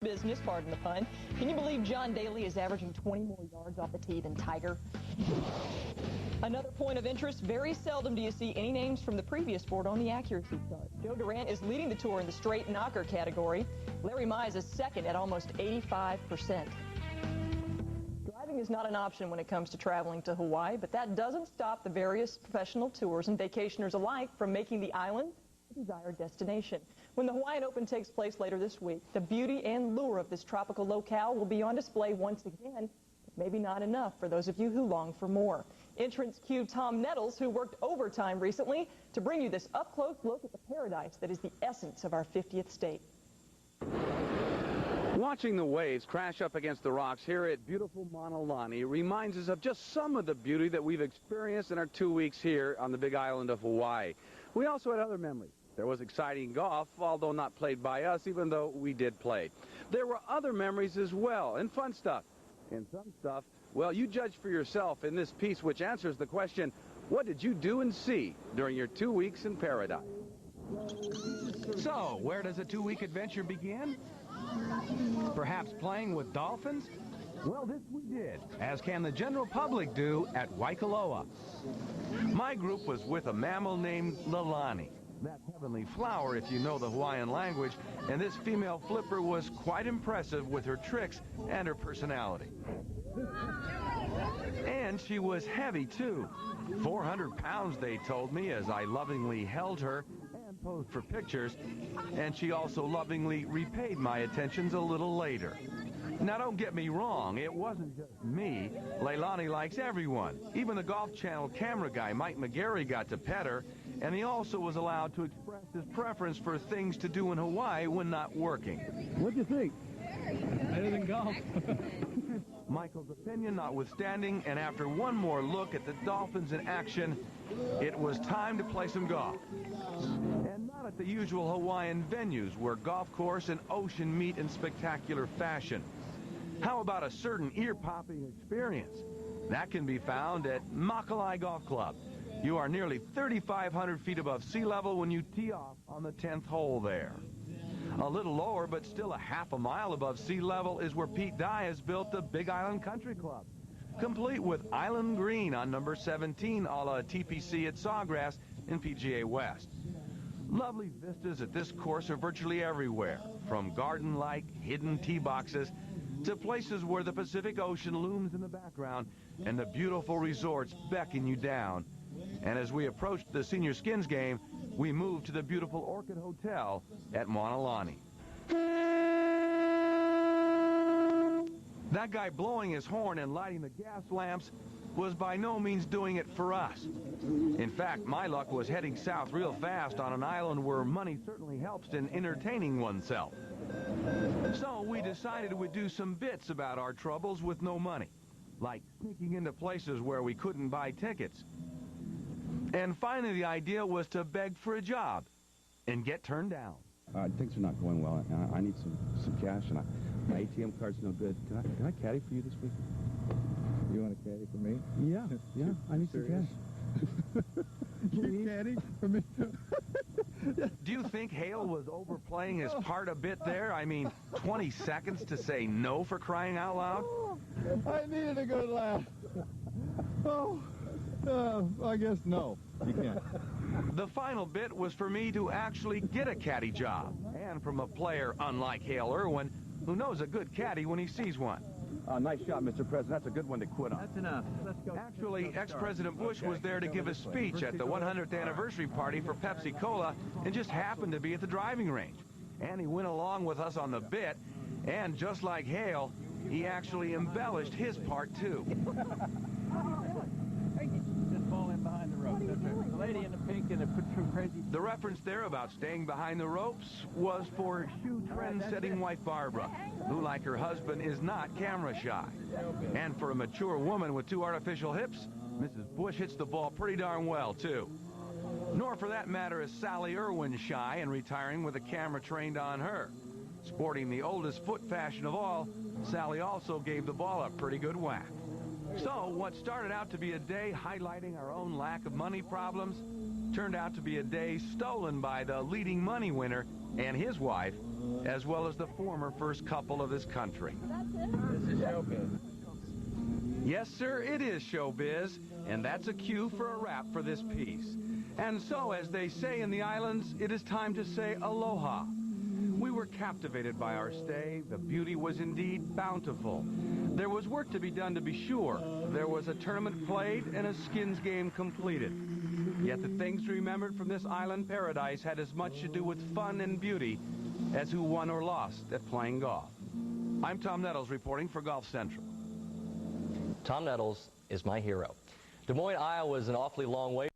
Business, pardon the pun. Can you believe John Daly is averaging 20 more yards off the tee than Tiger? Another point of interest, very seldom do you see any names from the previous sport on the accuracy chart. Joe Durant is leading the tour in the straight knocker category. Larry Mize is second at almost 85%. Driving is not an option when it comes to traveling to Hawaii, but that doesn't stop the various professional tours and vacationers alike from making the island a desired destination. When the Hawaiian Open takes place later this week, the beauty and lure of this tropical locale will be on display once again, but maybe not enough for those of you who long for more. Entrance cue Tom Nettles, who worked overtime recently to bring you this up-close look at the paradise that is the essence of our 50th state. Watching the waves crash up against the rocks here at beautiful Mauna Lani reminds us of just some of the beauty that we've experienced in our 2 weeks here on the big island of Hawaii. We also had other memories. There was exciting golf, although not played by us, even though we did play. There were other memories as well, and fun stuff. And some stuff, well, you judge for yourself in this piece, which answers the question, what did you do and see during your 2 weeks in paradise? So, where does a 2-week adventure begin? Perhaps playing with dolphins? Well, this we did, as can the general public do at Waikoloa. My group was with a mammal named Lalani. That heavenly flower, if you know the Hawaiian language, and this female flipper was quite impressive with her tricks and her personality. And she was heavy, too. 400 pounds, they told me, as I lovingly held her and posed for pictures, and she also lovingly repaid my attentions a little later. Now, don't get me wrong, it wasn't just me. Leilani likes everyone. Even the Golf Channel camera guy, Mike McGarry, got to pet her, and he also was allowed to express his preference for things to do in Hawaii when not working. What'd you think? Better than golf. Michael's opinion notwithstanding, and after one more look at the dolphins in action, it was time to play some golf. And not at the usual Hawaiian venues where golf course and ocean meet in spectacular fashion. How about a certain ear-popping experience? That can be found at Makalai Golf Club. You are nearly 3,500 feet above sea level when you tee off on the 10th hole there. A little lower, but still a half a mile above sea level, is where Pete Dye has built the Big Island Country Club, complete with island green on number 17 a la TPC at Sawgrass in PGA West. Lovely vistas at this course are virtually everywhere, from garden-like hidden tee boxes to places where the Pacific Ocean looms in the background and the beautiful resorts beckon you down. And as we approached the Senior Skins game, we moved to the beautiful Orchid Hotel at Mauna Lani. That guy blowing his horn and lighting the gas lamps was by no means doing it for us. In fact, my luck was heading south real fast on an island where money certainly helps in entertaining oneself. So we decided we'd do some bits about our troubles with no money, like sneaking into places where we couldn't buy tickets. And finally, the idea was to beg for a job and get turned down. Things are not going well. I need some cash, and my ATM card's no good. Can I caddy for you this week? You want a caddy for me? Yeah, I need some cash. You caddy for me? Do you think Hale was overplaying his part a bit there? I mean, 20 seconds to say no, for crying out loud? I needed a good laugh. I guess no. You can't. The final bit was for me to actually get a caddy job, and from a player unlike Hale Irwin, who knows a good caddy when he sees one. Nice shot, Mr. President. That's a good one to quit on. That's enough. Let's go. Actually, ex-President Bush was there to give a speech at the 100th anniversary party for Pepsi-Cola and just happened to be at the driving range. And he went along with us on the bit, and just like Hale, he actually embellished his part, too. Just fall in behind the rope. The lady in the pink and the crazy... The reference there about staying behind the ropes was for shoe trend-setting wife Barbara, who, like her husband, is not camera shy. And for a mature woman with 2 artificial hips, Mrs. Bush hits the ball pretty darn well, too. Nor, for that matter, is Sally Irwin shy and retiring with a camera trained on her. Sporting the oldest foot fashion of all, Sally also gave the ball a pretty good whack. So, what started out to be a day highlighting our own lack of money problems turned out to be a day stolen by the leading money winner and his wife as well as the former first couple of this country. This is showbiz. Yes, sir, it is showbiz, and that's a cue for a wrap for this piece. And so, as they say in the islands, it is time to say aloha. We were captivated by our stay. The beauty was indeed bountiful. There was work to be done, to be sure. There was a tournament played and a skins game completed. Yet the things remembered from this island paradise had as much to do with fun and beauty as who won or lost at playing golf. I'm Tom Nettles reporting for Golf Central. Tom Nettles is my hero. Des Moines, Iowa is an awfully long way